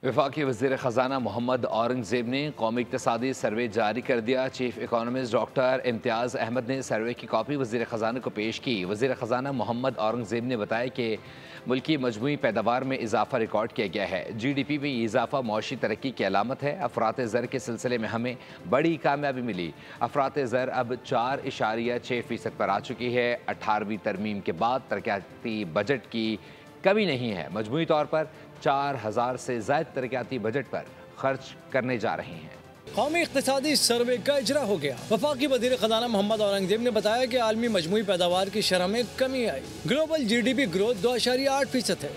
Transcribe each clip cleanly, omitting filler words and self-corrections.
वफाकी वज़ीर ख़ज़ाना मोहम्मद औरंगज़ेब ने कौमी इक़्तिसादी सर्वे जारी कर दिया। चीफ इकॉनमिस्ट डॉक्टर इम्तियाज़ अहमद ने सर्वे की कॉपी वज़ीर ख़ज़ाना को पेश की। वज़ीर ख़ज़ाना मोहम्मद औरंगज़ेब ने बताया कि मुल्की मजमूई पैदावार में इजाफ़ा रिकॉर्ड किया गया है। GDP में इजाफ़ा मौशी तरक्की की अलामत है। अफरात ज़र के सिलसिले में हमें बड़ी कामयाबी मिली। अफरात ज़र अब 4.6% पर आ चुकी है। 18वीं तरमीम के बाद तरक्याती बजट की कमी नहीं है। मजमूई तौर पर 4000 से ज़ायद तरक्याती बजट पर खर्च करने जा रहे हैं। कौमी इक़्तिसादी सर्वे का इजरा हो गया। वफाकी वज़ीर ख़ज़ाना मोहम्मद औरंगज़ेब ने बताया कि आलमी मजमूई पैदावार की शरह में कमी आई। ग्लोबल GDP ग्रोथ 2.8% है,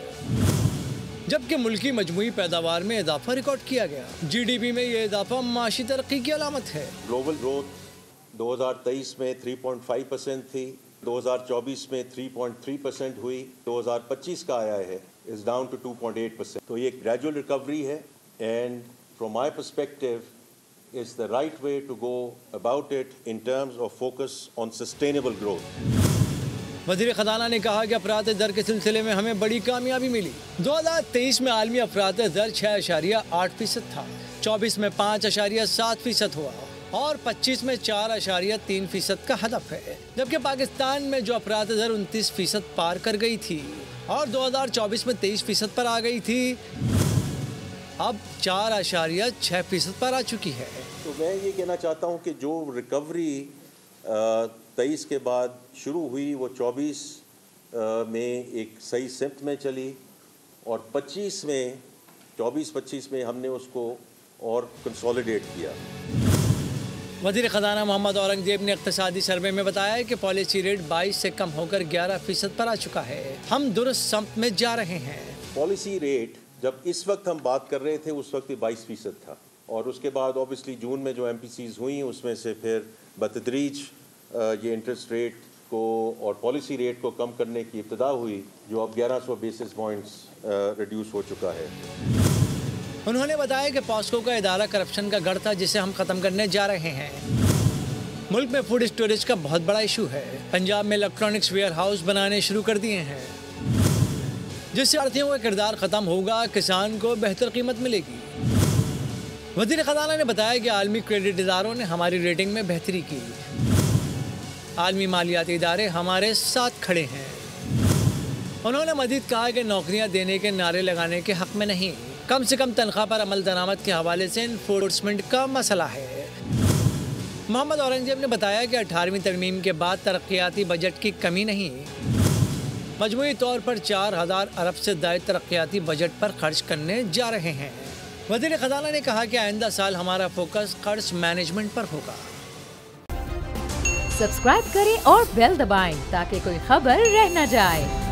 जबकि मुल्की मजमूई पैदावार में इजाफा रिकॉर्ड किया गया। GDP में ये इजाफा माशी तरक्की की अलामत है। ग्लोबल ग्रोथ 2023 में 3.5% थी, 2024 में 3.3% हुई, 2025 का आया है is down to 2.8%. तो ये gradual recovery है and from my perspective is the right way to go about it in terms of focus on sustainable growth. वज़ीर ख़ज़ाना ने कहा कि अफरात दर के सिलसिले में हमें बड़ी कामयाबी मिली। 2023 में आलमी अफरात दर 6.8% था, 24 में 5.7% हुआ और 25 में 4.3% का हदफ है, जबकि पाकिस्तान में जो अफरात दर 29% पार कर गई थी और 2024 में 23% पर आ गई थी, अब 4.6% पर आ चुकी है। तो मैं ये कहना चाहता हूँ कि जो रिकवरी 23 के बाद शुरू हुई वो 24 में एक सही सिमत में चली और 24-25 में हमने उसको और कंसोलिडेट किया। वज़ीर ख़ज़ाना मोहम्मद औरंगज़ेब ने इक़्तिसादी सर्वे में बताया कि पॉलिसी रेट 22 से कम होकर 11% पर आ चुका है। हम दुरुस्त समत में जा रहे हैं। पॉलिसी रेट जब इस वक्त हम बात कर रहे थे उस वक्त 22% था और उसके बाद ऑब्वियसली जून में जो MPCs हुई उसमें से फिर बतदरीज ये इंटरेस्ट रेट को और पॉलिसी रेट को कम करने की इब्तिदा हुई, जो अब 1100 बेसिस पॉइंट्स रिड्यूस हो चुका है। उन्होंने बताया कि पॉस्को का इदारा करप्शन का गढ़ था, जिसे हम ख़त्म करने जा रहे हैं। मुल्क में फूड स्टोरेज का बहुत बड़ा इशू है। पंजाब में इलेक्ट्रॉनिक्स वेयर हाउस बनाने शुरू कर दिए हैं, जिससे आढ़तियों का किरदार ख़त्म होगा, किसान को बेहतर कीमत मिलेगी। वज़ीर ख़ज़ाना ने बताया कि आलमी क्रेडिट इदारों ने हमारी रेटिंग में बेहतरी की। आलमी मालियाती इदारे हमारे साथ खड़े हैं। उन्होंने मज़ीद कहा कि नौकरियाँ देने के नारे लगाने के हक़ में नहीं, कम से कम तनख्वाह पर अमल दरामद के हवाले से इन्फोर्समेंट का मसला है। मोहम्मद औरंगज़ेब ने बताया कि 18वीं तरमीम के बाद तरक्याती बजट की कमी नहीं, मजमूई तौर पर 4000 अरब से ज़ायद तरक्याती बजट पर खर्च करने जा रहे हैं। वज़ीर ख़ज़ाना ने कहा कि आइंदा साल हमारा फोकस कर्ज मैनेजमेंट पर होगा। सब्सक्राइब करें और बेल दबाएं ताकि कोई खबर रह न जाए।